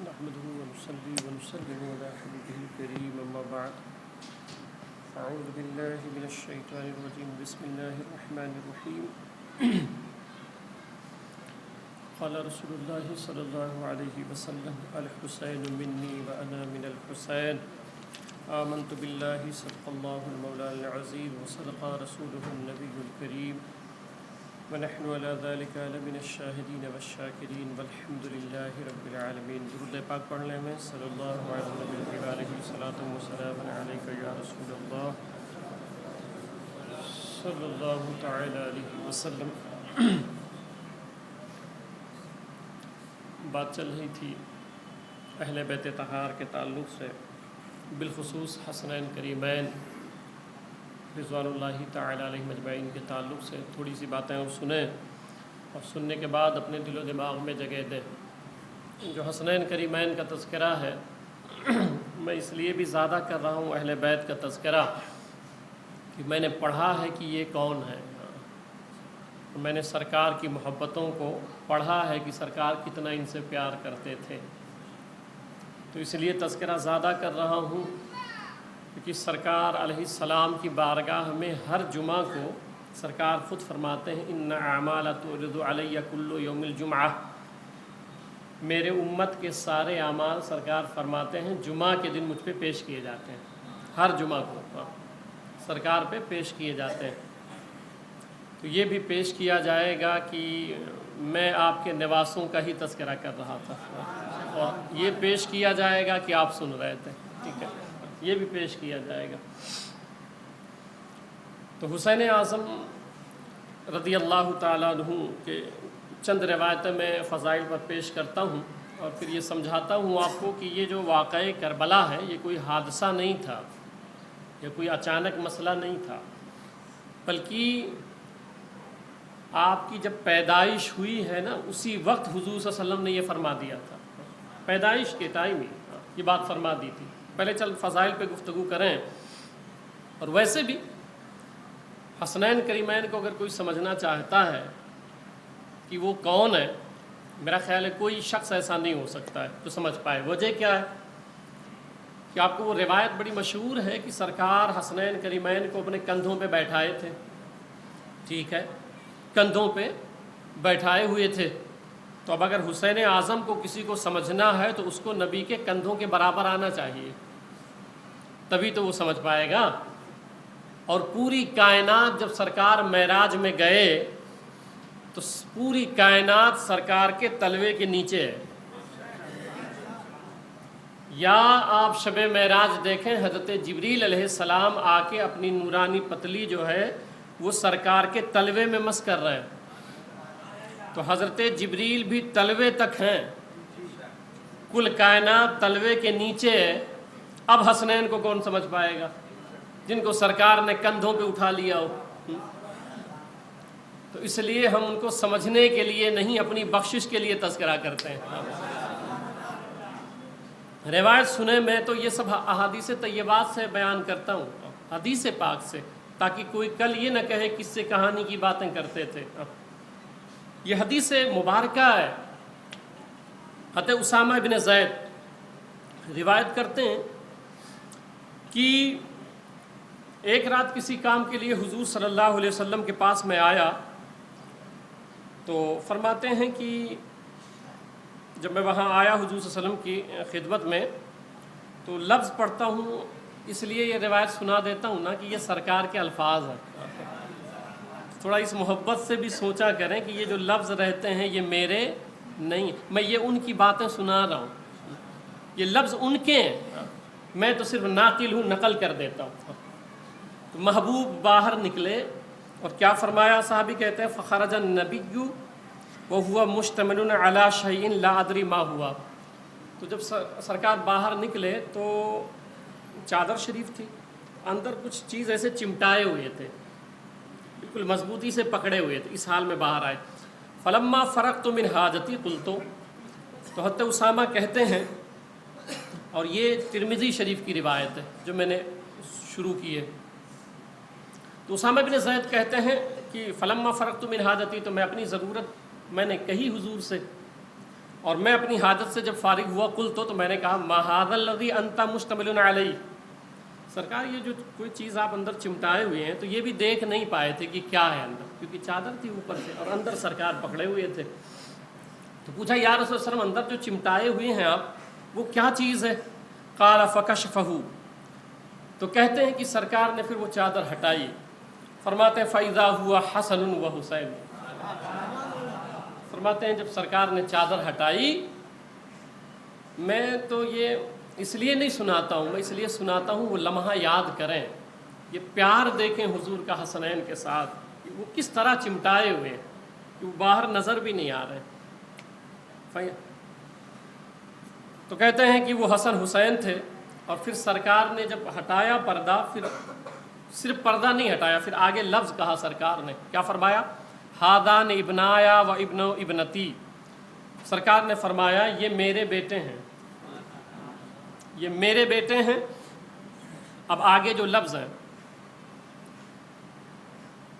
نحمده ونصلي ونسلم على حبيبه الكريم أما بعد أعوذ بالله من الشيطان الرجيم بسم الله الرحمن الرحيم قال رسول الله صلى الله عليه وسلم الحسين مني وأنا من الحسين آمنت بالله صدق الله المولى العظيم وصدق رسوله النبي الكريم ونحن على ذلك لمن الشاهدين والشاكرين والحمد لله رب العالمين. درود پاک پڑھ لیں میں صلی اللہ علیہ وآلہ صلاۃ وسلام علیک یا رسول اللہ صلی اللہ تعالی علیہ وسلم. بات چل رہی تھی اہل بیت طہار کے تعلق سے، بالخصوص حسنین کریمین رضوان اللہ تعالی علیہ مجمعین کے تعلق سے. تھوڑی سی باتیں اور سنیں اور سننے کے بعد اپنے دل و دماغ میں جگہ دیں. جو حسنین کریمین کا تذکرہ ہے میں اس لیے بھی زیادہ کر رہا ہوں اہل بیت کا تذکرہ کہ میں نے پڑھا ہے کہ یہ کون ہے. میں نے سرکار کی محبتوں کو پڑھا ہے کہ سرکار کتنا ان سے پیار کرتے تھے، تو اس لیے تذکرہ زیادہ کر رہا ہوں کیونکہ سرکار علیہ السلام کی بارگاہ میں ہر جمعہ کو سرکار خود فرماتے ہیں ان اعمال تورد علی کل یوم الجمعہ. میرے امت کے سارے اعمال سرکار فرماتے ہیں جمعہ کے دن مجھ پہ پیش کیے جاتے ہیں. ہر جمعہ کو سرکار پہ پیش کیے جاتے ہیں. تو یہ بھی پیش کیا جائے گا کہ میں آپ کے نواسوں کا ہی تذکرہ کر رہا تھا، اور یہ پیش کیا جائے گا کہ آپ سن رہے تھے. ٹھیک ہے، یہ بھی پیش کیا جائے گا. تو حسین اعظم رضی اللہ تعالیٰ عنہ کے چند روایتیں میں فضائل پر پیش کرتا ہوں اور پھر یہ سمجھاتا ہوں آپ کو کہ یہ جو واقعہ کربلا ہے یہ کوئی حادثہ نہیں تھا، یہ کوئی اچانک مسئلہ نہیں تھا، بلکہ آپ کی جب پیدائش ہوئی ہے نا اسی وقت حضور صلی اللہ علیہ وسلم نے یہ فرما دیا تھا. پیدائش کے ٹائم ہی یہ بات فرما دی تھی. پہلے چل فضائل پہ گفتگو کریں. اور ویسے بھی حسنین کریمین کو اگر کوئی سمجھنا چاہتا ہے کہ وہ کون ہے، میرا خیال ہے کوئی شخص ایسا نہیں ہو سکتا ہے جو سمجھ پائے. وجہ کیا ہے کہ آپ کو وہ روایت بڑی مشہور ہے کہ سرکار حسنین کریمین کو اپنے کندھوں پہ بیٹھائے تھے. ٹھیک ہے، کندھوں پہ بیٹھائے ہوئے تھے. تو اب اگر حسین اعظم کو کسی کو سمجھنا ہے تو اس کو نبی کے کندھوں کے برابر آنا چاہیے، تبھی تو وہ سمجھ پائے گا. اور پوری کائنات جب سرکار معراج میں گئے تو پوری کائنات سرکار کے تلوے کے نیچے ہے. یا آپ شب معراج دیکھیں، حضرت جبریل علیہ السلام آ کے اپنی نورانی پتلی جو ہے وہ سرکار کے تلوے میں مس کر رہے ہیں. تو حضرت جبریل بھی تلوے تک ہیں، کل کائنات تلوے کے نیچے ہے. اب حسنین کو کون سمجھ پائے گا جن کو سرکار نے کندھوں پہ اٹھا لیا ہو. تو اس لیے ہم ان کو سمجھنے کے لیے نہیں، اپنی بخشش کے لیے تذکرہ کرتے ہیں. روایت سنیں، میں تو یہ سب احادیث طیبات سے بیان کرتا ہوں، حدیث پاک سے، تاکہ کوئی کل یہ نہ کہے کس سے کہانی کی باتیں کرتے تھے. یہ حدیث مبارکہ ہے. حضرت اسامہ بن زید روایت کرتے ہیں کہ ایک رات کسی کام کے لیے حضور صلی اللہ علیہ وسلم کے پاس میں آیا تو فرماتے ہیں کہ جب میں وہاں آیا حضور صلی اللہ علیہ وسلم کی خدمت میں تو لفظ پڑھتا ہوں، اس لیے یہ روایت سنا دیتا ہوں نا کہ یہ سرکار کے الفاظ ہیں. تھوڑا اس محبت سے بھی سوچا کریں کہ یہ جو لفظ رہتے ہیں یہ میرے نہیں، میں یہ ان کی باتیں سنا رہا ہوں. یہ لفظ ان کے ہیں، میں تو صرف ناقل ہوں، نقل کر دیتا ہوں. تو محبوب باہر نکلے اور کیا فرمایا؟ صحابی کہتے ہیں فخرج النبی وهو مشتمل علی شیء لا ادری ما ہوا. تو جب سرکار باہر نکلے تو چادر شریف تھی، اندر کچھ چیز ایسے چمٹائے ہوئے تھے، بالکل مضبوطی سے پکڑے ہوئے تھے. اس حال میں باہر آئے. فلما فرغت من حاجتی قلت، تو حضرت اسامہ کہتے ہیں، اور یہ ترمذی شریف کی روایت ہے جو میں نے شروع کی ہے. تو اسامہ بن زید کہتے ہیں کہ فلما فرغت من حاجتی، تو میں اپنی ضرورت میں نے کہی حضور سے. اور میں اپنی حاجت سے جب فارغ ہوا قلت تو میں نے کہا ما ھذا الذی انت مشتمل علیہ، سرکار یہ جو کوئی چیز آپ اندر چمٹائے ہوئے ہیں تو یہ بھی دیکھ نہیں پائے تھے کہ کیا ہے اندر، کیونکہ چادر تھی اوپر سے اور اندر سرکار پکڑے ہوئے تھے۔ تو پوچھا یا رسول اللہ صلی اللہ علیہ وسلم اندر جو چمٹائے ہوئے ہیں آپ وہ کیا چیز ہے؟ قال فکشفہ، تو کہتے ہیں کہ سرکار نے پھر وہ چادر ہٹائی، فرماتے ہیں فاذا ہوا حسن و حسین، فرماتے ہیں جب سرکار نے چادر ہٹائی، میں تو یہ اس لیے نہیں سناتا ہوں، میں اس لیے سناتا ہوں وہ لمحہ یاد کریں، یہ پیار دیکھیں حضور کا حسنین کے ساتھ کہ وہ کس طرح چمٹائے ہوئے ہیں کہ وہ باہر نظر بھی نہیں آ رہے ہیں۔ تو کہتے ہیں کہ وہ حسن حسین تھے، اور پھر سرکار نے جب ہٹایا پردہ، پھر صرف پردہ نہیں ہٹایا، پھر آگے لفظ کہا سرکار نے، کیا فرمایا؟ ھذان ابنایا و ابن ابنتی، سرکار نے فرمایا یہ میرے بیٹے ہیں، یہ میرے بیٹے ہیں۔ اب آگے جو لفظ ہیں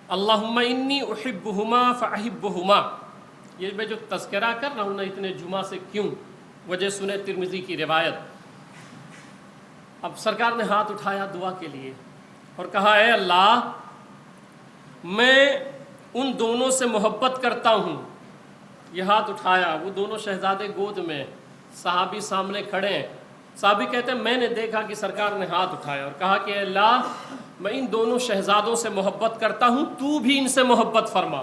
اللہم انی احبہما فاحبہما، یہ میں جو تذکرہ کر رہا ہوں نا اتنے جمعہ سے، کیوں؟ وجہ سنے ترمذی کی روایت۔ اب سرکار نے ہاتھ اٹھایا دعا کے لیے اور کہا اے اللہ میں ان دونوں سے محبت کرتا ہوں، یہ ہاتھ اٹھایا، وہ دونوں شہزادے گود میں، صحابی سامنے کھڑے ہیں، صحابی کہتے ہیں میں نے دیکھا کہ سرکار نے ہاتھ اٹھایا اور کہا کہ اے اللہ میں ان دونوں شہزادوں سے محبت کرتا ہوں، تو بھی ان سے محبت فرما۔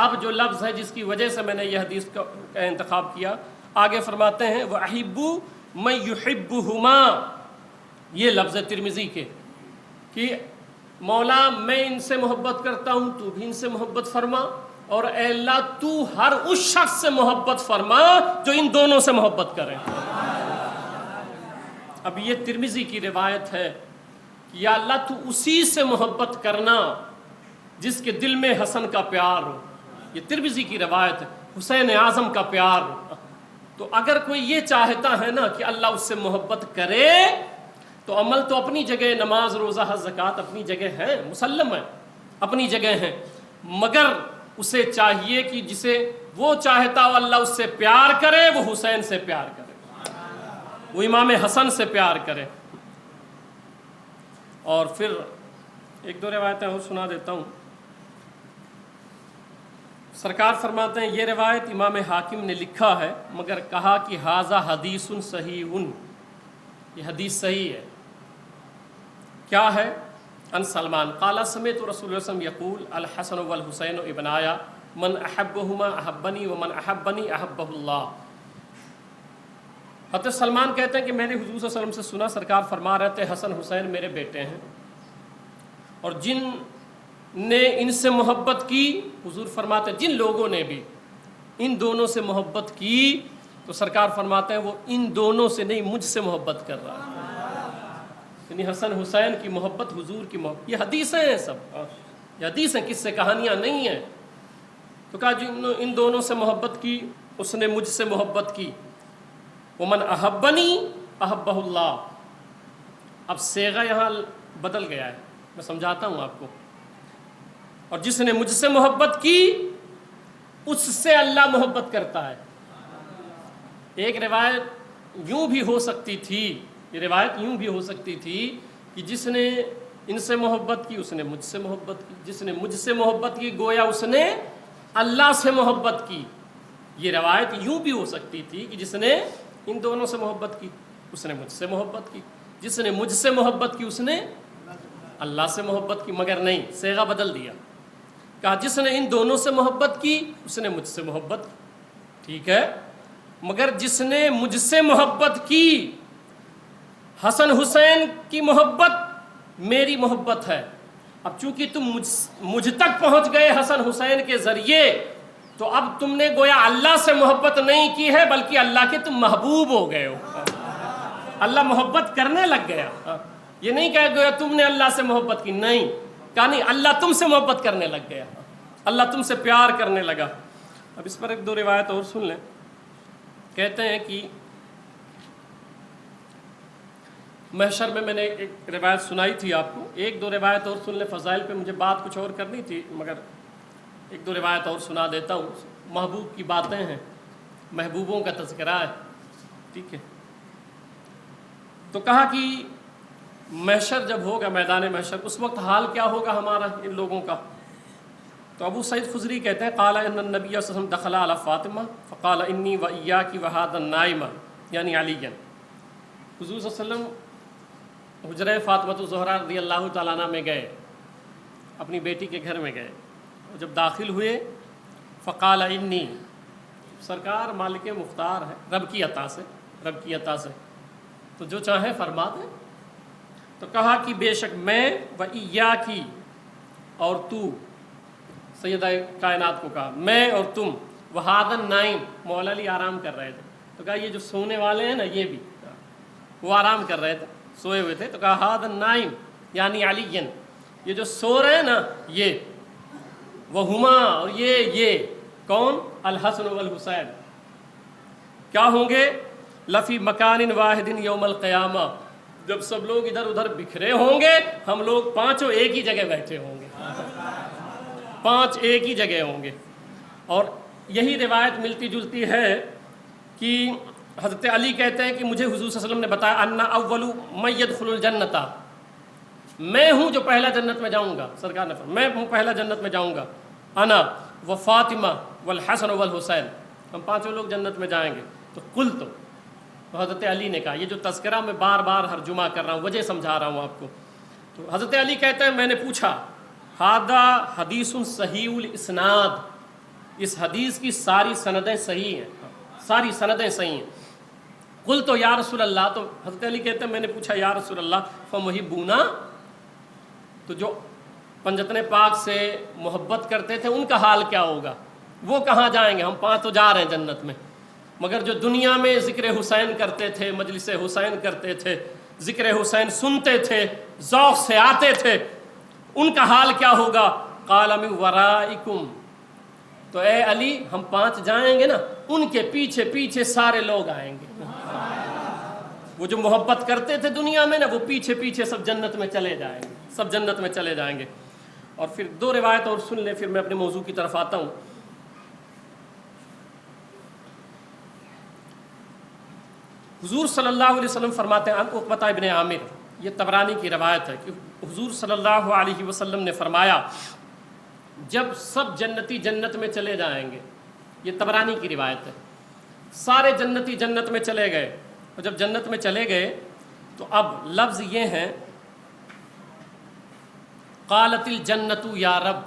اب جو لفظ ہے جس کی وجہ سے میں نے یہ حدیث کا انتخاب کیا، آگے فرماتے ہیں وَأَحِبُّ مَن يُحِبُّهُمَا، یہ لفظ ہے ترمذی کے کہ مولا میں ان سے محبت کرتا ہوں، تو بھی ان سے محبت فرما، اور اے اللہ تو ہر اس شخص سے محبت فرما جو ان دونوں سے محبت کرے۔ اب یہ ترمذی کی روایت ہے کہ یا اللہ تو اسی سے محبت کرنا جس کے دل میں حسن کا پیار ہو، یہ ترمذی کی روایت ہے، حسین اعظم کا پیار ہو۔ تو اگر کوئی یہ چاہتا ہے نا کہ اللہ اس سے محبت کرے تو عمل تو اپنی جگہ، نماز روزہ حج زکوٰۃ اپنی جگہ ہے، مسلم ہے، اپنی جگہ ہے، مگر اسے چاہیے کہ جسے وہ چاہتا ہو اللہ اس سے پیار کرے، وہ حسین سے پیار کرے، وہ امام حسن سے پیار کرے۔ اور پھر ایک دو روایتیں اور سنا دیتا ہوں۔ سرکار فرماتے ہیں یہ روایت امام حاکم نے لکھا ہے مگر کہا کہ ھذا حدیث صحیح، یہ حدیث صحیح ہے۔ کیا ہے؟ ان سلمان قال سمعت رسول اللہ صلی اللہ علیہ وسلم یقول الحسن والحسین ابنایا من احبہما احبنی ومن احبنی احبہ اللہ۔ حضرت سلمان کہتے ہیں کہ میں نے حضور صلی اللہ علیہ وسلم سے سنا سرکار فرما رہے تھے حسن حسین میرے بیٹے ہیں، اور جن نے ان سے محبت کی، حضور فرماتے ہیں جن لوگوں نے بھی ان دونوں سے محبت کی، تو سرکار فرماتے ہیں وہ ان دونوں سے نہیں مجھ سے محبت کر رہا ہے، یعنی حسن حسین کی محبت حضور کی محبت۔ یہ حدیثیں ہیں، سب یہ حدیث ہیں، کس سے کہانیاں نہیں ہیں۔ تو کہا جن ان دونوں سے محبت کی اس نے مجھ سے محبت کی۔ ومن احبنی احبہ اللہ، اب صیغہ یہاں بدل گیا ہے، میں سمجھاتا ہوں آپ کو۔ اور جس نے مجھ سے محبت کی اس سے اللہ محبت کرتا ہے۔ ایک روایت یوں بھی ہو سکتی تھی، یہ روایت یوں بھی ہو سکتی تھی کہ جس نے ان سے محبت کی اس نے مجھ سے محبت کی، جس نے مجھ سے محبت کی گویا اس نے اللہ سے محبت کی۔ یہ روایت یوں بھی ہو سکتی تھی کہ جس نے ان دونوں سے محبت کی اس نے مجھ سے محبت کی، جس نے مجھ سے محبت کی اس نے اللہ سے محبت کی، مگر نہیں، صیغہ بدل دیا، کہا جس نے ان دونوں سے محبت کی اس نے مجھ سے محبت کی، ٹھیک ہے، مگر جس نے مجھ سے محبت کی، حسن حسین کی محبت میری محبت ہے۔ اب چونکہ تم مجھ تک پہنچ گئے حسن حسین کے ذریعے، تو اب تم نے گویا اللہ سے محبت نہیں کی ہے بلکہ اللہ کے تم محبوب ہو گئے ہو، اللہ محبت کرنے لگ گیا۔ یہ نہیں کہا گویا تم نے اللہ سے محبت کی، نہیں، کہا نہیں، اللہ تم سے محبت کرنے لگ گیا، اللہ تم سے پیار کرنے لگا۔ اب اس پر ایک دو روایت اور سن لیں۔ کہتے ہیں کہ محشر میں نے ایک روایت سنائی تھی آپ کو، ایک دو روایت اور سن لیں، فضائل پہ مجھے بات کچھ اور کرنی تھی مگر ایک دو روایت اور سنا دیتا ہوں، محبوب کی باتیں ہیں۔ محبوبوں کا تذکرہ ہے، ٹھیک ہے۔ تو کہا کہ محشر جب ہوگا، میدان محشر، اس وقت حال کیا ہوگا ہمارا ان لوگوں کا؟ تو ابو سعید خدری کہتے ہیں قال ان النبی صلی اللہ علیہ وسلم دخل علی فاطمہ فقال انی و ایاکی و ھذا النائم، یعنی علی۔ حضور صلی اللہ علیہ وسلم حجرہ فاطمہ الزہرا رضی اللہ تعالیٰ عنہ میں گئے، اپنی بیٹی کے گھر میں گئے، اور جب داخل ہوئے فقال انی، سرکار مالک مختار ہے، رب کی عطا سے تو جو چاہیں فرما دیں۔ تو کہا کہ بے شک میں و ایاکی، اور تو، سیدہ کائنات کو کہا میں اور تم، وھذا النائم، مولا علی آرام کر رہے تھے، تو کہا یہ جو سونے والے ہیں نا یہ بھی، وہ آرام کر رہے تھے، سوئے ہوئے تھے، تو کہا ھذا النائم یعنی علی، یہ جو سو رہے ہیں نا یہ، وہما، اور یہ کون؟ الحسن والحسین، کیا ہوں گے؟ لفی مکان واحد یوم القیامہ، جب سب لوگ ادھر ادھر بکھرے ہوں گے، ہم لوگ پانچوں ایک ہی جگہ بیٹھے ہوں گے، پانچ ایک ہی جگہ ہوں گے۔ اور یہی روایت ملتی جلتی ہے کہ حضرت علی کہتے ہیں کہ مجھے حضور صلی اللہ علیہ وسلم نے بتایا ان اول من يدخل الجنت، میں ہوں جو پہلا جنت میں جاؤں گا، سرکار نے فرمایا میں ہوں پہلا جنت میں جاؤں گا، انا و فاطمہ والحسن والحسین، ہم پانچوں لوگ جنت میں جائیں گے۔ تو قلت، تو حضرت علی نے کہا، یہ جو تذکرہ میں بار بار ہر جمعہ کر رہا ہوں، وجہ سمجھا رہا ہوں آپ کو، تو حضرت علی کہتے ہیں میں نے پوچھا ھذا حدیث صحیح الاسناد، اس حدیث کی ساری سندیں صحیح ہیں، ساری سندیں صحیح ہیں۔ قلت یا رسول اللہ، تو حضرت علی کہتے ہیں میں نے پوچھا یا رسول اللہ فمحبونا، تو جو پنجتن پاک سے محبت کرتے تھے ان کا حال کیا ہوگا؟ وہ کہاں جائیں گے؟ ہم پانچ تو جا رہے ہیں جنت میں، مگر جو دنیا میں ذکر حسین کرتے تھے، مجلس حسین کرتے تھے، ذکر حسین سنتے تھے، ذوق سے آتے تھے، ان کا حال کیا ہوگا؟ قال من ورائکم، تو اے علی ہم پانچ جائیں گے نا، ان کے پیچھے پیچھے سارے لوگ آئیں گے، وہ جو محبت کرتے تھے دنیا میں نا، وہ پیچھے پیچھے سب جنت میں چلے جائیں گے، سب جنت میں چلے جائیں گے۔ اور پھر دو روایت اور سن لیں، پھر میں اپنے موضوع کی طرف آتا ہوں۔ حضور صلی اللہ علیہ وسلم فرماتے ہیں، عقبہ ابن عامر، یہ طبرانی کی روایت ہے کہ حضور صلی اللہ علیہ وسلم نے فرمایا جب سب جنتی جنت میں چلے جائیں گے، یہ طبرانی کی روایت ہے، سارے جنتی جنت میں چلے گئے، اور جب جنت میں چلے گئے تو اب لفظ یہ ہیں قالت الجنت یا رب،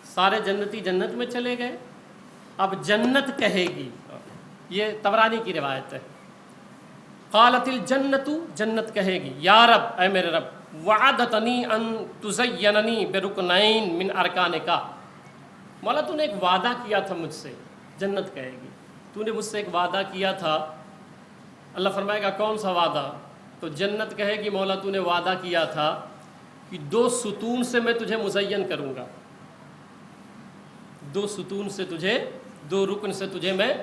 سارے جنتی جنت میں چلے گئے، اب جنت کہے گی، یہ طبرانی کی روایت ہے، قالت الجنت، جنت کہے گی یا رب، اے میرے رب، وعدتنی ان تزیننی برکنین من ارکانکا، مولا تو نے ایک وعدہ کیا تھا مجھ سے، جنت کہے گی تو نے مجھ سے ایک وعدہ کیا تھا، اللہ فرمائے گا کون سا وعدہ؟ تو جنت کہے گی مولا تو نے وعدہ کیا تھا کہ 2 ستون سے میں تجھے مزین کروں گا، 2 ستون سے تجھے، 2 رکن سے تجھے میں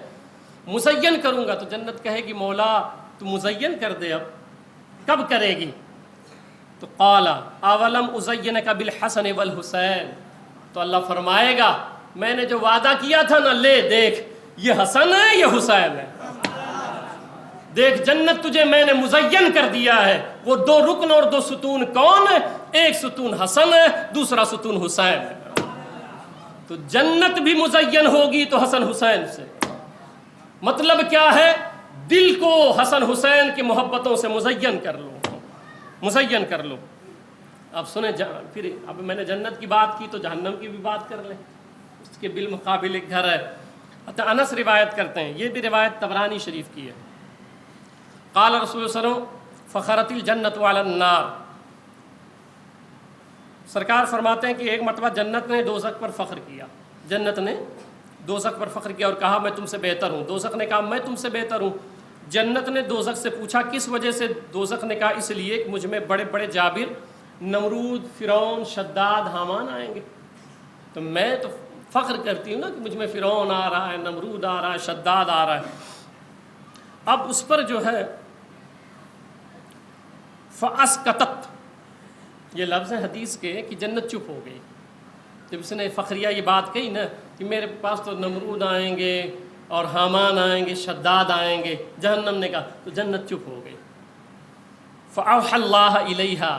مزین کروں گا۔ تو جنت کہے گی مولا تو مزین کر دے، اب کب کرے گی؟ تو قال اولم ازینک بالحسن والحسین، تو اللہ فرمائے گا میں نے جو وعدہ کیا تھا نا، لے دیکھ یہ حسن ہے یہ حسین ہے، دیکھ جنت تجھے میں نے مزین کر دیا ہے، وہ 2 رکن اور 2 ستون کون ہے؟ ایک ستون حسن ہے، دوسرا ستون حسین ہے۔ تو جنت بھی مزین ہوگی تو حسن حسین سے، مطلب کیا ہے؟ دل کو حسن حسین کی محبتوں سے مزین کر لو، مزین کر لو۔ اب سنیں، پھر اب میں نے جنت کی بات کی تو جہنم کی بھی بات کر لیں، اس کے بالمقابل ایک گھر ہے، انس روایت کرتے ہیں، یہ بھی روایت طبرانی شریف کی ہے، قال رسول اللہ صلی اللہ علیہ وسلم فخرت الجنت علی النار، سرکار فرماتے ہیں کہ ایک مرتبہ جنت نے دوزخ پر فخر کیا، جنت نے دوزخ پر فخر کیا اور کہا میں تم سے بہتر ہوں، دوزخ نے کہا میں تم سے بہتر ہوں۔ جنت نے دوزخ سے پوچھا کس وجہ سے؟ دوزخ نے کہا اس لیے کہ مجھ میں بڑے بڑے جابر، نمرود، فرعون، شداد، حامان آئیں گے، تو میں تو فخر کرتی ہوں نا کہ مجھ میں فرعون آ رہا ہے، نمرود آ رہا ہے، شداد آ رہا ہے۔ اب اس پر جو ہے فَأَسْكَتَتْ، یہ لفظ ہے حدیث کے کہ جنت چپ ہو گئی، جب اس نے فخریہ یہ بات کہی نا کہ میرے پاس تو نمرود آئیں گے، اور حامان آئیں گے، شداد آئیں گے، جہنم نے کہا تو جنت چپ ہو گئی. فأوحى اللہ الیہا،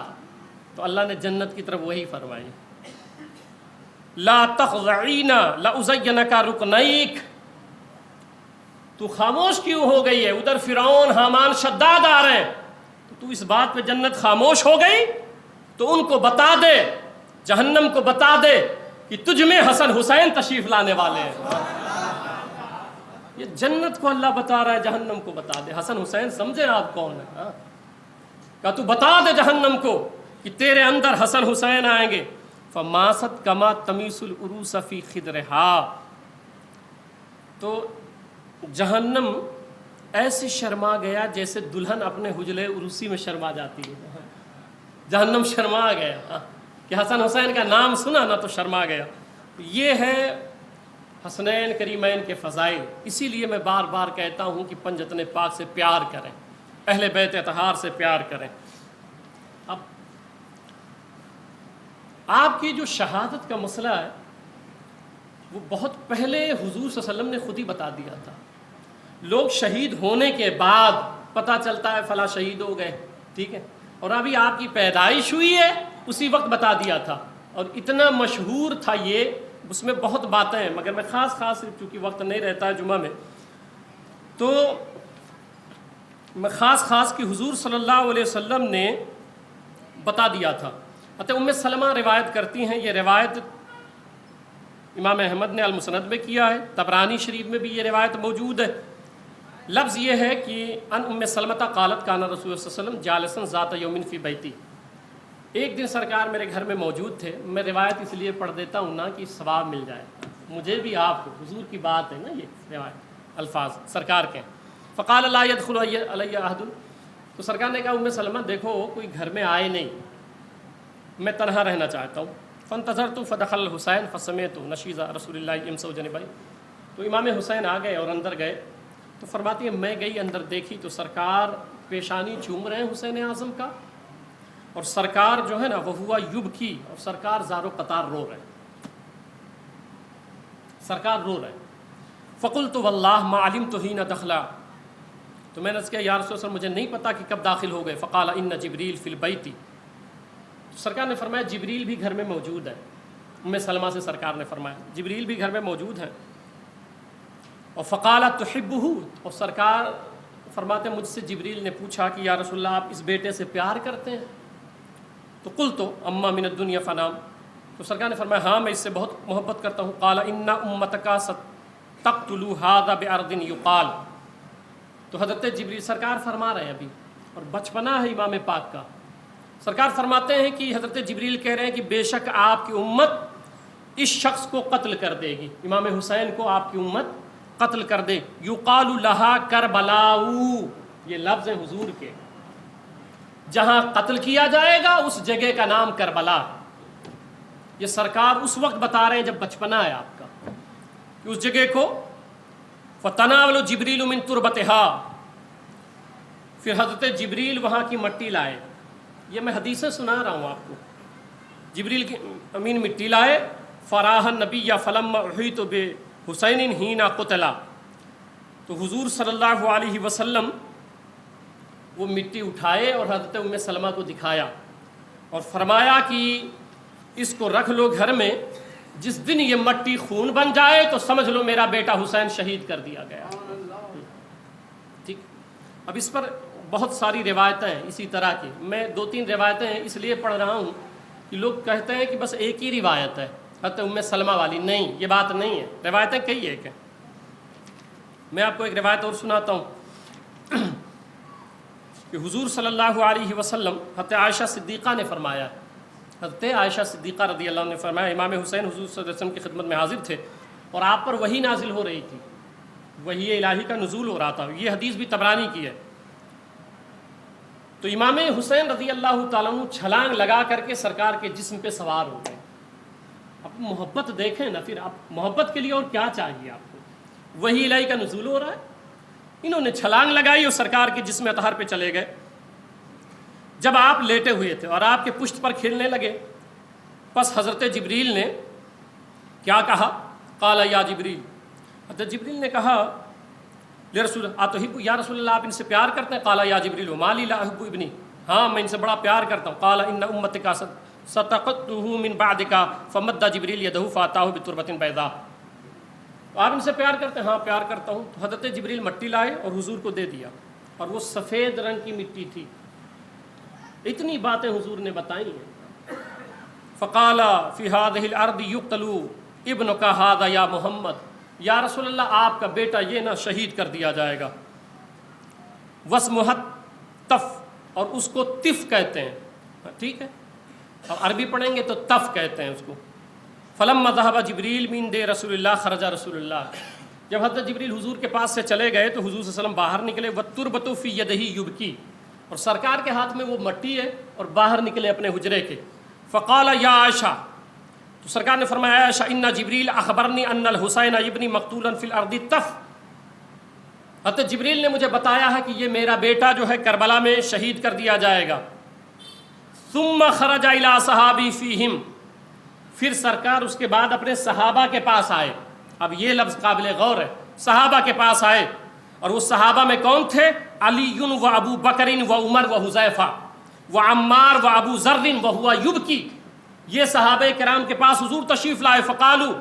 تو اللہ نے جنت کی طرف وہی فرمائی، لا تخضعین لأزینک رکنیک، تو خاموش کیوں ہو گئی ہے؟ ادھر فرعون حامان شداد آ رہے ہیں، تو اس بات پہ جنت خاموش ہو گئی؟ تو ان کو بتا دے، جہنم کو بتا دے کہ تجھ میں حسن حسین تشریف لانے والے ہیں. یہ جنت کو اللہ بتا رہا ہے، جہنم کو بتا دے. حسن حسین سمجھے آپ کون ہے؟ کہ تو بتا دے جہنم کو کہ تیرے اندر حسن حسین آئیں گے. فماست کما تمیس العروس فی خدرہا، تو جہنم ایسے شرما گیا جیسے دلہن اپنے حجلے عروسی میں شرما جاتی ہے. جہنم شرما گیا کہ حسن حسین کا نام سنا نا تو شرما گیا. یہ ہے حسنین کریمین کے فضائل. اسی لیے میں بار بار کہتا ہوں کہ پنجتن پاک سے پیار کریں، اہل بیت اطہار سے پیار کریں. اب آپ کی جو شہادت کا مسئلہ ہے وہ بہت پہلے حضور صلی اللہ علیہ وسلم نے خود ہی بتا دیا تھا. لوگ شہید ہونے کے بعد پتہ چلتا ہے فلاں شہید ہو گئے، ٹھیک ہے، اور ابھی آپ کی پیدائش ہوئی ہے اسی وقت بتا دیا تھا. اور اتنا مشہور تھا یہ، اس میں بہت باتیں ہیں، مگر میں خاص چونکہ وقت نہیں رہتا ہے جمعہ میں، تو میں خاص کہ حضور صلی اللہ علیہ وسلم نے بتا دیا تھا. ام سلمہ روایت کرتی ہیں، یہ روایت امام احمد نے المسند میں کیا ہے، طبرانی شریف میں بھی یہ روایت موجود ہے. لفظ یہ ہے کہ ان ام سلمہ قالت کان رسول صلی اللہ علیہ وسلم جالسا ذات یوم فی بیتی، ایک دن سرکار میرے گھر میں موجود تھے. میں روایت اس لیے پڑھ دیتا ہوں نا کہ ثواب مل جائے مجھے بھی آپ کو، حضور کی بات ہے نا، یہ روایت الفاظ سرکار کے. فقال لا يدخل علی احد، تو سرکار نے کہا ام سلمہ دیکھو کوئی گھر میں آئے نہیں، میں تنہا رہنا چاہتا ہوں. فانتظرت فدخل الحسین فسمعت نشیز رسول اللہ یمسح جنبی، تو امام حسین آ گئے اور اندر گئے. تو فرماتی ہے میں گئی اندر، دیکھی تو سرکار پیشانی چوم رہے ہیں حسین اعظم کا، اور سرکار جو ہے نا وہ ہوا یبکی، اور سرکار زار و قطار رو رہے ہیں، سرکار رو رہے ہیں. فقلت واللہ ما علمت حین دخلا، تو میں نے کہا یا رسول اللہ مجھے نہیں پتا کہ کب داخل ہو گئے. فقال ان جبریل فی البیت، سرکار نے فرمایا جبریل بھی گھر میں موجود ہے. ام سلمہ سے سرکار نے فرمایا جبریل بھی گھر میں موجود ہیں. اور فقال تحبہ، اور سرکار فرماتے مجھ سے جبریل نے پوچھا کہ یا رسول اللہ آپ اس بیٹے سے پیار کرتے ہیں؟ تو قلت اما من الدنیا فنام، تو سرکار نے فرمایا ہاں میں اس سے بہت محبت کرتا ہوں. قال ان امتک ستقتل هذا بارض یقال، تو حضرت جبریل سرکار فرما رہے ہیں ابھی، اور بچپنا ہے امام پاک کا. سرکار فرماتے ہیں کہ حضرت جبریل کہہ رہے ہیں کہ بے شک آپ کی امت اس شخص کو قتل کر دے گی، امام حسین کو آپ کی امت قتل کر دے. یقال لہا کربلاؤ، یہ لفظ ہیں حضور کے، جہاں قتل کیا جائے گا اس جگہ کا نام کربلا. یہ سرکار اس وقت بتا رہے ہیں جب بچپنا ہے آپ کا، کہ اس جگہ کو فتناول جبریل من تربتها، پھر حضرت جبریل وہاں کی مٹی لائے. یہ میں حدیثیں سنا رہا ہوں آپ کو. جبریل کی امین مٹی لائے. فراہ النبی فلما احیط بحسین حین قتلا، تو حضور صلی اللہ علیہ وسلم وہ مٹی اٹھائے اور حضرت ام سلمہ کو دکھایا اور فرمایا کہ اس کو رکھ لو گھر میں، جس دن یہ مٹی خون بن جائے تو سمجھ لو میرا بیٹا حسین شہید کر دیا گیا. ٹھیک، اب اس پر بہت ساری روایتیں ہیں اسی طرح کی. میں 2-3 روایتیں اس لیے پڑھ رہا ہوں کہ لوگ کہتے ہیں کہ بس ایک ہی روایت ہے حضرت ام سلمہ والی. نہیں، یہ بات نہیں ہے، روایتیں کئی ایک ہیں. میں آپ کو ایک روایت اور سناتا ہوں کہ حضور صلی اللہ علیہ وسلم حضرت عائشہ صدیقہ نے فرمایا، حضرت عائشہ صدیقہ رضی اللہ عنہ نے فرمایا امام حسین حضور صلی اللہ علیہ وسلم کی خدمت میں حاضر تھے اور آپ پر وحی نازل ہو رہی تھی، وحی الہی کا نزول ہو رہا تھا. یہ حدیث بھی طبرانی کی ہے. تو امام حسین رضی اللہ تعالیٰ عنہ چھلانگ لگا کر کے سرکار کے جسم پہ سوار ہو گئے. اب محبت دیکھیں نا، پھر آپ محبت کے لیے اور کیا چاہیے آپ کو؟ وحی الہی کا نزول ہو رہا ہے. انہوں نے چھلانگ لگائی اور سرکار کے جسم اطہر پہ چلے گئے. جب آپ لیٹے ہوئے تھے اور آپ کے پشت پر کھیلنے لگے، پس حضرت جبریل نے کیا کہا؟ قال یا جبریل حضرت جبریل نے کہا لرسول اتحب یا رسول اللہ آپ ان سے پیار کرتے ہیں؟ قال یا جبریل ما لی لا احب ابنی، ہاں میں ان سے بڑا پیار کرتا ہوں۔ قال ان امتک ستقطه من بعدک فمد جبریل یدہ فاتاه بتربۃ بیضاء، آپ ان سے پیار کرتے ہیں؟ ہاں پیار کرتا ہوں۔ تو حضرت جبریل مٹی لائے اور حضور کو دے دیا، اور وہ سفید رنگ کی مٹی تھی۔ اتنی باتیں حضور نے بتائی ہیں۔ فقال فی هذه الارض یقتل ابنک هذا یا محمد، یا رسول اللہ آپ کا بیٹا یہ نہ شہید کر دیا جائے گا۔ واسمہ تف، اور اس کو تف کہتے ہیں، ٹھیک ہے، اور عربی پڑھیں گے تو تف کہتے ہیں اس کو۔ فلما ذهب جبریل من دے رسول اللہ خرج رسول اللہ، جب حضرت جبریل حضور کے پاس سے چلے گئے تو حضور صلی اللہ علیہ وسلم باہر نکلے۔ والتربۃ فی یدہ یبکی، اور سرکار کے ہاتھ میں وہ مٹی ہے اور باہر نکلے اپنے حجرے کے۔ فقال یا عائشہ، تو سرکار نے فرمایا عائشہ ان جبریل اخبرنی ان الحسین ابنی مقتولا فی الارض تف، حضرت جبریل نے مجھے بتایا ہے کہ یہ میرا بیٹا جو ہے کربلا میں شہید کر دیا جائے گا۔ ثم خرج الی صحابی فیہم، پھر سرکار اس کے بعد اپنے صحابہ کے پاس آئے۔ اب یہ لفظ قابل غور ہے، صحابہ کے پاس آئے، اور وہ صحابہ میں کون تھے؟ علی و ابو بکر و عمر و حذیفہ و عمار و ابو ذر وہو یبکی، یہ صحابہ کرام کے پاس حضور تشریف لائے۔ فقالوا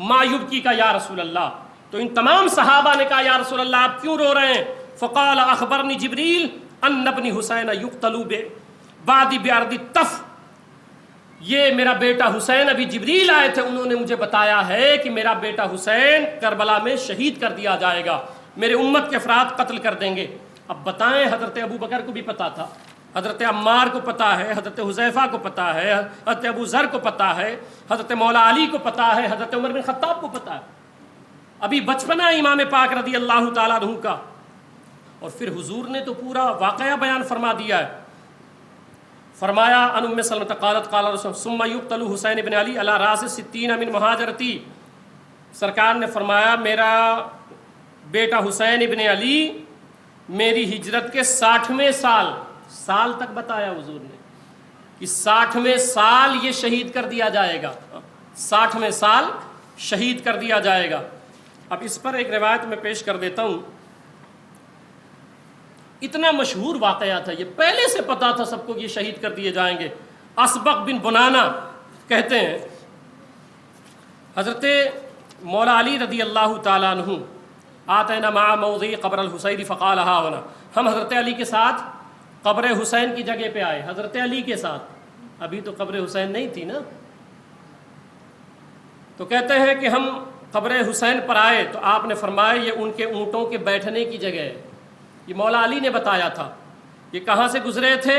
ما یبکی کا یا رسول اللہ، تو ان تمام صحابہ نے کہا یا رسول اللہ آپ کیوں رو رہے ہیں؟ فقال اخبرنی جبریل ان ابنی حسین یقتل بعد بارض تف، یہ میرا بیٹا حسین، ابھی جبریل آئے تھے، انہوں نے مجھے بتایا ہے کہ میرا بیٹا حسین کربلا میں شہید کر دیا جائے گا، میرے امت کے افراد قتل کر دیں گے۔ اب بتائیں، حضرت ابو بکر کو بھی پتا تھا، حضرت عمار کو پتا ہے، حضرت حذیفہ کو پتا ہے، حضرت ابو ذر کو پتا ہے، حضرت مولا علی کو پتا ہے، حضرت عمر بن خطاب کو پتا ہے، ابھی بچپنا امام پاک رضی اللہ تعالیٰ عنہ کا، اور پھر حضور نے تو پورا واقعہ بیان فرما دیا ہے۔ فرمایا ان ام سلمہ قالت قال رسول ثم یقتل حسین بن علی علی راس 60 من مہاجرتی، سرکار نے فرمایا میرا بیٹا حسین ابن علی میری ہجرت کے 60ویں سال تک بتایا حضور نے کہ 60ویں سال یہ شہید کر دیا جائے گا، 60ویں سال شہید کر دیا جائے گا۔ اب اس پر ایک روایت میں پیش کر دیتا ہوں، اتنا مشہور واقعہ تھا، یہ پہلے سے پتا تھا سب کو کہ یہ شہید کر دیے جائیں گے۔ اسبق بن بنانا کہتے ہیں حضرت مولا علی رضی اللہ تعالیٰ عنہ آتینا مع موضع قبر الحسین فقال ها هنا، ہم حضرت علی کے ساتھ قبر حسین کی جگہ پہ آئے، حضرت علی کے ساتھ، ابھی تو قبر حسین نہیں تھی نا، تو کہتے ہیں کہ ہم قبر حسین پر آئے تو آپ نے فرمایا یہ ان کے اونٹوں کے بیٹھنے کی جگہ ہے، یہ مولا علی نے بتایا تھا۔ یہ کہاں سے گزرے تھے؟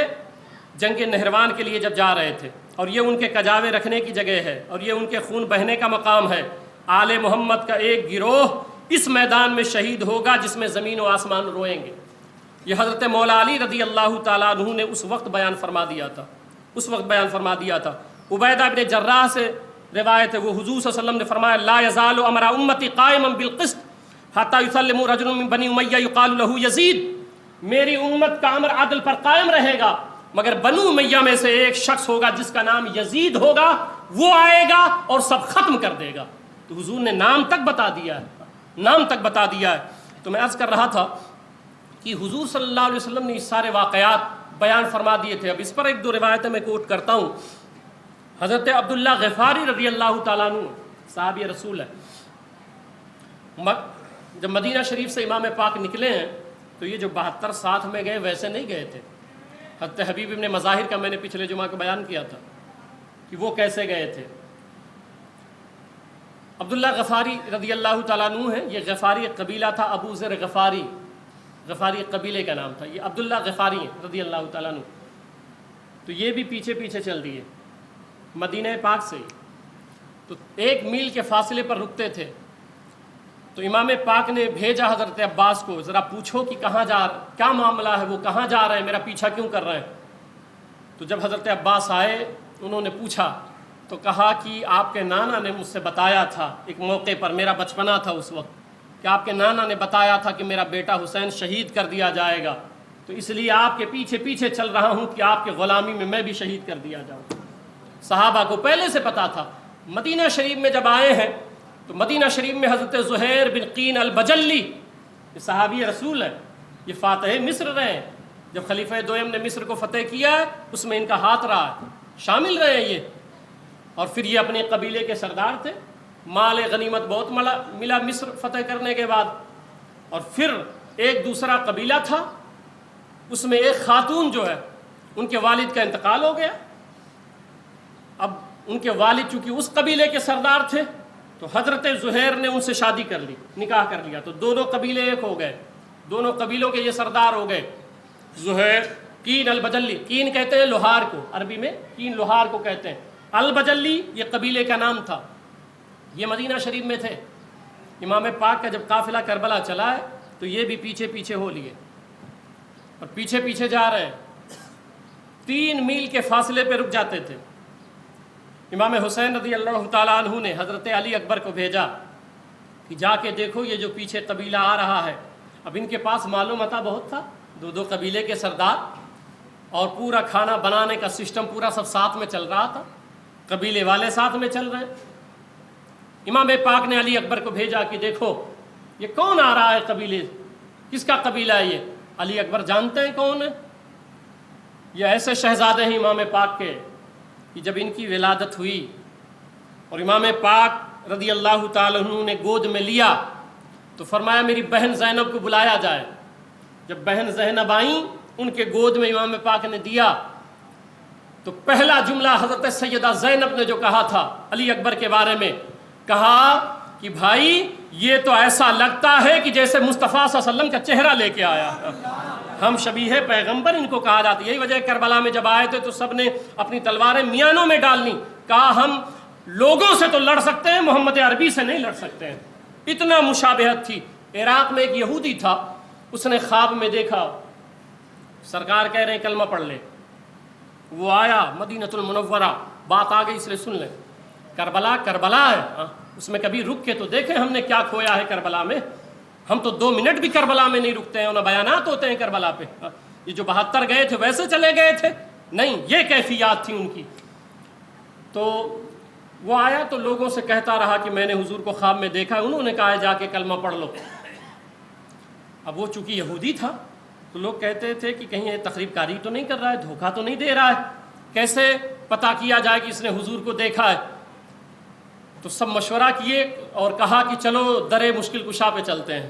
جنگ نہروان کے لیے جب جا رہے تھے، اور یہ ان کے کجاوے رکھنے کی جگہ ہے، اور یہ ان کے خون بہنے کا مقام ہے۔ آل محمد کا ایک گروہ اس میدان میں شہید ہوگا جس میں زمین و آسمان روئیں گے۔ یہ حضرت مولا علی رضی اللہ تعالیٰ عنہ نے اس وقت بیان فرما دیا تھا۔ عبیدہ بن جراح سے روایت ہے، وہ حضور صلی اللہ علیہ وسلم نے فرمایا لا یزال امر امتی قائما بالقسط حتی یسلم رجل من بنی امیہ یقال له یزید، میری امت کا امر عدل پر قائم رہے گا، مگر بنو امیہ میں سے ایک شخص ہوگا جس کا نام یزید ہوگا، وہ آئے گا اور سب ختم کر دے گا۔ تو حضور نے نام تک بتا دیا ہے۔ تو میں عرض کر رہا تھا کہ حضور صلی اللہ علیہ وسلم نے اس سارے واقعات بیان فرما دیے تھے۔ اب اس پر ایک دو روایتیں میں کوٹ کرتا ہوں۔ حضرت عبداللہ غفاری رضی اللہ تعالیٰ عنہ صحابی رسول ہے، جب مدینہ شریف سے امام پاک نکلے ہیں تو یہ جو 72 ساتھ میں گئے ویسے نہیں گئے تھے۔ حضرت حبیب ابن مظاہر کا میں نے پچھلے جمعہ کا بیان کیا تھا کہ وہ کیسے گئے تھے۔ عبداللہ غفاری رضی اللہ تعالیٰ عنہ ہے، یہ غفاری قبیلہ تھا، ابو ذر غفاری قبیلے کا نام تھا، یہ عبداللہ غفاری رضی اللہ تعالیٰ عنہ۔ تو یہ بھی پیچھے چل دیے مدینہ پاک سے، تو 1 میل کے فاصلے پر رکتے تھے۔ تو امام پاک نے بھیجا حضرت عباس کو، ذرا پوچھو کہ کیا معاملہ ہے، وہ کہاں جا رہے ہیں، میرا پیچھا کیوں کر رہے ہیں۔ تو جب حضرت عباس آئے انہوں نے پوچھا تو کہا کہ آپ کے نانا نے مجھ سے بتایا تھا، ایک موقع پر میرا بچپنا تھا اس وقت، کہ آپ کے نانا نے بتایا تھا کہ میرا بیٹا حسین شہید کر دیا جائے گا، تو اس لیے آپ کے پیچھے چل رہا ہوں کہ آپ کے غلامی میں بھی شہید کر دیا جاؤں۔ صحابہ کو پہلے سے پتا تھا۔ مدینہ شریف میں جب آئے ہیں تو مدینہ شریف میں حضرت زہیر بن قین البجلی، یہ صحابی رسول ہے، یہ فاتح مصر رہے ہیں، جب خلیفہ دوئم نے مصر کو فتح کیا ہے اس میں ان کا ہاتھ رہا ہے، شامل رہے ہیں یہ، اور پھر یہ اپنے قبیلے کے سردار تھے، مال غنیمت بہت ملا مصر فتح کرنے کے بعد۔ اور پھر ایک دوسرا قبیلہ تھا، اس میں ایک خاتون جو ہے ان کے والد کا انتقال ہو گیا، اب ان کے والد چونکہ اس قبیلے کے سردار تھے تو حضرت زہیر نے ان سے شادی کر لی، نکاح کر لیا، تو دونوں قبیلے ایک ہو گئے، دونوں قبیلوں کے یہ سردار ہو گئے۔ زہیر قین البجلی، قین کہتے ہیں لوہار کو، عربی میں قین لوہار کو کہتے ہیں، البجلی یہ قبیلے کا نام تھا، یہ مدینہ شریف میں تھے۔ امام پاک کا جب قافلہ کربلا چلا ہے تو یہ بھی پیچھے پیچھے ہو لیے اور پیچھے پیچھے جا رہے ہیں، 3 میل کے فاصلے پہ رک جاتے تھے۔ امام حسین رضی اللہ تعالیٰ عنہ نے حضرت علی اکبر کو بھیجا کہ جا کے دیکھو یہ جو پیچھے قبیلہ آ رہا ہے، اب ان کے پاس مال و متاع بہت تھا، 2 قبیلے کے سردار، اور پورا کھانا بنانے کا سسٹم پورا سب ساتھ میں چل رہا تھا، قبیلے والے ساتھ میں چل رہے ہیں۔ امام پاک نے علی اکبر کو بھیجا کہ دیکھو یہ کون آ رہا ہے قبیلے، کس کا قبیلہ ہے یہ؟ علی اکبر جانتے ہیں کون ہے، یہ ایسے شہزادے ہیں امام پاک کے کہ جب ان کی ولادت ہوئی اور امام پاک رضی اللہ تعالیٰ عنہ نے گود میں لیا تو فرمایا میری بہن زینب کو بلایا جائے۔ جب بہن زینب آئیں ان کے گود میں امام پاک نے دیا تو پہلا جملہ حضرت سیدہ زینب نے جو کہا تھا علی اکبر کے بارے میں، کہا کہ بھائی یہ تو ایسا لگتا ہے کہ جیسے مصطفیٰ صلی اللہ علیہ وسلم کا چہرہ لے کے آیا، ہم شبیہ پیغمبر ان کو کہا جاتا ہے۔ یہی وجہ کربلا میں جب آئے تھے تو سب نے اپنی تلواریں میانوں میں ڈالنی، کہا ہم لوگوں سے تو لڑ سکتے ہیں، محمد عربی سے نہیں لڑ سکتے ہیں، اتنا مشابہت تھی۔ عراق میں ایک یہودی تھا، اس نے خواب میں دیکھا سرکار کہہ رہے ہیں کلمہ پڑھ لے، وہ آیا مدینۃ المنورہ، بات آ گئی اس لیے سن لیں، کربلا کربلا ہے، اس میں کبھی رک کے تو دیکھیں ہم نے کیا کھویا ہے کربلا میں، ہم تو 2 منٹ بھی کربلا میں نہیں رکتے ہیں، نہ بیانات ہوتے ہیں کربلا پہ، یہ جو 72 گئے تھے ویسے چلے گئے تھے، نہیں یہ کیفیات تھی ان کی۔ تو وہ آیا تو لوگوں سے کہتا رہا کہ میں نے حضور کو خواب میں دیکھا، انہوں نے کہا جا کے کلمہ پڑھ لو۔ اب وہ چونکہ یہودی تھا تو لوگ کہتے تھے کہ کہیں یہ تخریب کاری تو نہیں کر رہا ہے، دھوکہ تو نہیں دے رہا ہے، کیسے پتہ کیا جائے کہ اس نے حضور کو دیکھا ہے؟ تو سب مشورہ کیے اور کہا کہ چلو در مشکل کشا پہ چلتے ہیں،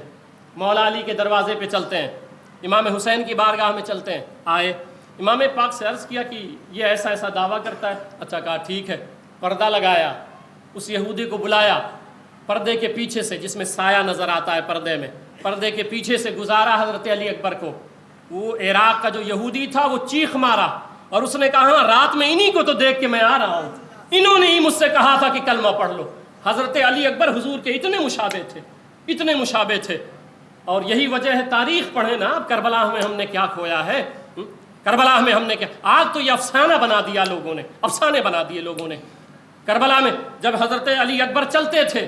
مولا علی کے دروازے پہ چلتے ہیں، امام حسین کی بارگاہ میں چلتے ہیں۔ آئے امام پاک سے عرض کیا کہ یہ ایسا ایسا دعویٰ کرتا ہے، اچھا کہا ٹھیک ہے، پردہ لگایا، اس یہودی کو بلایا، پردے کے پیچھے سے جس میں سایہ نظر آتا ہے پردے میں، پردے کے پیچھے سے گزارا حضرت علی اکبر کو۔ وہ عراق کا جو یہودی تھا وہ چیخ مارا اور اس نے کہا ہاں رات میں انہی کو تو دیکھ کے میں آ رہا ہوں، انہوں نے ہی مجھ سے کہا تھا کہ کلمہ پڑھ لو۔ حضرت علی اکبر حضور کے اتنے مشابہ تھے، اتنے مشابہ تھے، اور یہی وجہ ہے تاریخ پڑھیں نا، اب کربلا میں ہم نے کیا کھویا ہے، کربلا میں ہم نے کیا، آج تو یہ افسانہ بنا دیا لوگوں نے، افسانے بنا دیے لوگوں نے۔ کربلا میں جب حضرت علی اکبر چلتے تھے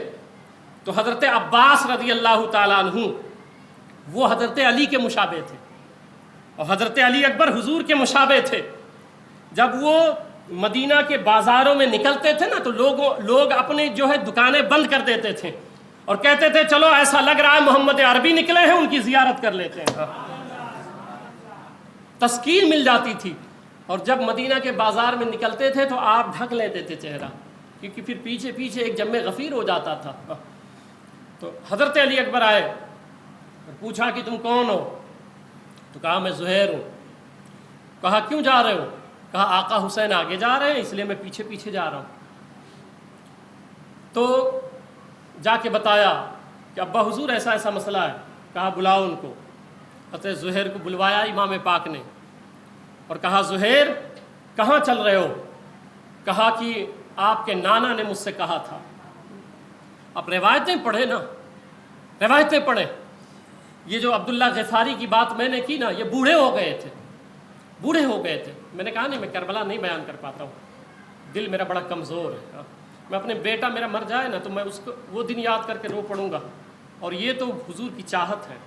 تو حضرت عباس رضی اللہ تعالیٰ عنہ وہ حضرت علی کے مشابہ تھے اور حضرت علی اکبر حضور کے مشابہ تھے۔ جب وہ مدینہ کے بازاروں میں نکلتے تھے نا تو لوگ اپنے جو ہے دکانیں بند کر دیتے تھے اور کہتے تھے چلو ایسا لگ رہا ہے محمد عربی نکلے ہیں، ان کی زیارت کر لیتے ہیں، تسکین مل جاتی تھی۔ اور جب مدینہ کے بازار میں نکلتے تھے تو آپ ڈھک لیتے تھے چہرہ، کیونکہ پھر پیچھے پیچھے ایک جم غفیر ہو جاتا تھا۔ تو حضرت علی اکبر آئے اور پوچھا کہ تم کون ہو؟ تو کہا میں زہیر ہوں۔ کہا کیوں جا رہے ہو؟ کہا آقا حسین آگے جا رہے ہیں اس لیے میں پیچھے پیچھے جا رہا ہوں۔ تو جا کے بتایا کہ ابا حضور ایسا ایسا مسئلہ ہے۔ کہا بلاؤ ان کو۔ حضرت زہیر کو بلوایا امام پاک نے اور کہا زہیر کہاں چل رہے ہو؟ کہا کہ آپ کے نانا نے مجھ سے کہا تھا۔ آپ روایتیں پڑھیں نا، روایتیں پڑھیں۔ یہ جو عبداللہ غفاری کی بات میں نے کی نا، یہ بوڑھے ہو گئے تھے، بوڑھے ہو گئے تھے۔ میں نے کہا نہیں میں کربلا نہیں بیان کر پاتا ہوں، دل میرا بڑا کمزور ہے، میں اپنے بیٹا میرا مر جائے نا تو میں اس کو وہ دن یاد کر کے رو پڑوں گا، اور یہ تو حضور کی چاہت ہے،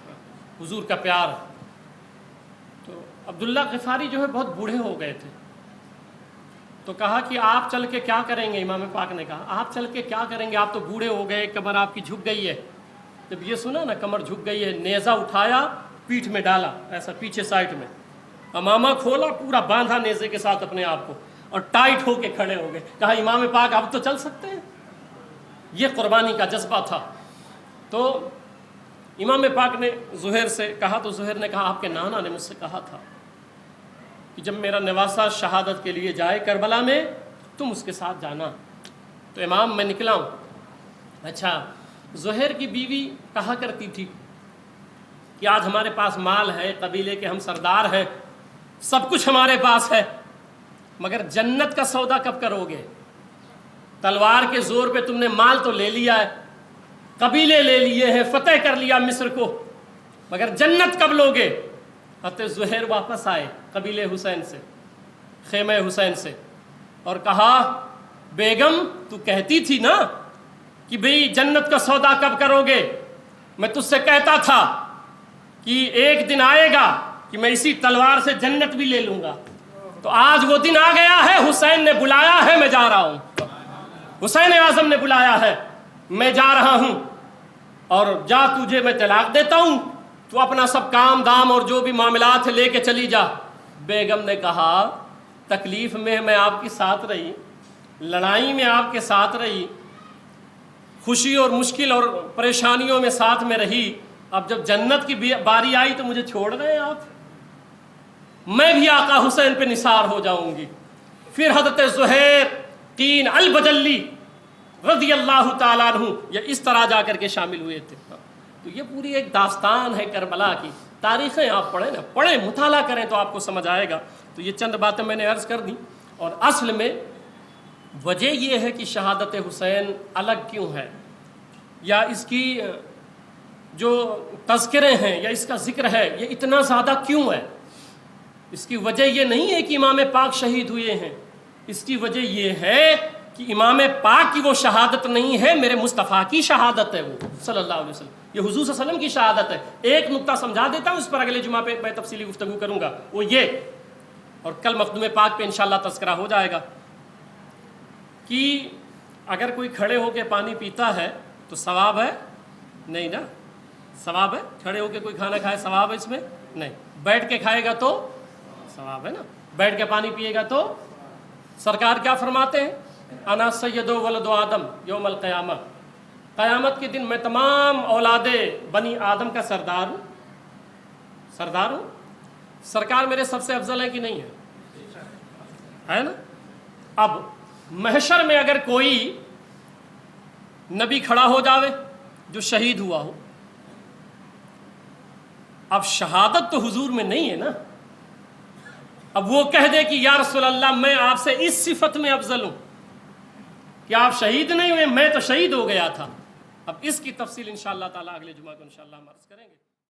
حضور کا پیار ہے۔ تو عبداللہ غفاری جو ہے بہت بوڑھے ہو گئے تھے۔ تو کہا کہ آپ چل کے کیا کریں گے؟ امام پاک نے کہا آپ چل کے کیا کریں گے، آپ تو بوڑھے ہو گئے، کمر آپ کی جھک گئی ہے۔ جب یہ سنا نا کمر جھک گئی ہے، نیزہ اٹھایا پیٹھ میں ڈالا، ایسا پیچھے سائڈ میں، امامہ کھولا، پورا باندھا نیزے کے ساتھ اپنے آپ کو، اور ٹائٹ ہو کے کھڑے ہو گئے۔ کہا امام پاک اب تو چل سکتے ہیں۔ یہ قربانی کا جذبہ تھا۔ تو امام پاک نے زہیر سے کہا تو زہیر نے کہا آپ کے نانا نے مجھ سے کہا تھا کہ جب میرا نواسا شہادت کے لیے جائے کربلا میں تم اس کے ساتھ جانا۔ تو امام میں نکلا ہوں۔ اچھا، زہیر کی بیوی کہا کرتی تھی کہ آج ہمارے پاس مال ہے، قبیلے کے ہم سردار ہیں، سب کچھ ہمارے پاس ہے، مگر جنت کا سودا کب کرو گے؟ تلوار کے زور پہ تم نے مال تو لے لیا ہے، قبیلے لے لیے ہیں، فتح کر لیا مصر کو، مگر جنت کب لوگے؟ حضرت زہیر واپس آئے قبیلے حسین سے، خیمہ حسین سے، اور کہا بیگم تو کہتی تھی نا کہ بھئی جنت کا سودا کب کرو گے؟ میں تجھ سے کہتا تھا کہ ایک دن آئے گا کہ میں اسی تلوار سے جنت بھی لے لوں گا۔ تو آج وہ دن آ گیا ہے، حسین نے بلایا ہے، میں جا رہا ہوں، حسین اعظم نے بلایا ہے، میں جا رہا ہوں، اور جا تجھے میں طلاق دیتا ہوں، تو اپنا سب کام دام اور جو بھی معاملات ہے لے کے چلی جا۔ بیگم نے کہا تکلیف میں آپ کے ساتھ رہی، لڑائی میں آپ کے ساتھ رہی، خوشی اور مشکل اور پریشانیوں میں ساتھ میں رہی، اب جب جنت کی باری آئی تو مجھے چھوڑ رہے ہیں آپ؟ میں بھی آقا حسین پہ نثار ہو جاؤں گی۔ پھر حضرت زہیر تین البجلی رضی اللہ تعالیٰ عنہ یہ اس طرح جا کر کے شامل ہوئے تھے۔ تو یہ پوری ایک داستان ہے کربلا کی، تاریخیں آپ پڑھیں نا، پڑھیں، مطالعہ کریں تو آپ کو سمجھ آئے گا۔ تو یہ چند باتیں میں نے عرض کر دی، اور اصل میں وجہ یہ ہے کہ شہادت حسین الگ کیوں ہے، یا اس کی جو تذکرے ہیں یا اس کا ذکر ہے یہ اتنا زیادہ کیوں ہے۔ اس کی وجہ یہ نہیں ہے کہ امام پاک شہید ہوئے ہیں، اس کی وجہ یہ ہے کہ امام پاک کی وہ شہادت نہیں ہے، میرے مصطفیٰ کی شہادت ہے، وہ صلی اللہ علیہ وسلم، یہ حضور صلی اللہ علیہ وسلم کی شہادت ہے۔ ایک نقطہ سمجھا دیتا ہوں، اس پر اگلے جمعہ پہ میں تفصیلی گفتگو کروں گا، وہ یہ، اور کل مخدوم پاک پہ انشاءاللہ تذکرہ ہو جائے گا، کہ اگر کوئی کھڑے ہو کے پانی پیتا ہے تو ثواب ہے؟ نہیں نا، ثواب ہے؟ کھڑے ہو کے کوئی کھانا کھائے ثواب ہے اس میں؟ نہیں۔ بیٹھ کے کھائے گا تو ثواب ہے نا، بیٹھ کے پانی پیے گا تو؟ سرکار کیا فرماتے ہیں؟ انا سید ولد آدم یوم القیامہ، قیامت کے دن میں تمام اولاد بنی آدم کا سردار ہوں، سردار ہوں۔ سرکار میرے سب سے افضل ہے کہ نہیں ہے نا؟ اب محشر میں اگر کوئی نبی کھڑا ہو جاوے جو شہید ہوا ہو، اب شہادت تو حضور میں نہیں ہے نا، اب وہ کہہ دے کہ یا رسول اللہ میں آپ سے اس صفت میں افضل ہوں کہ آپ شہید نہیں ہوئے، میں تو شہید ہو گیا تھا۔ اب اس کی تفصیل انشاءاللہ تعالی اگلے جمعہ کو انشاءاللہ ہم عرض کریں گے۔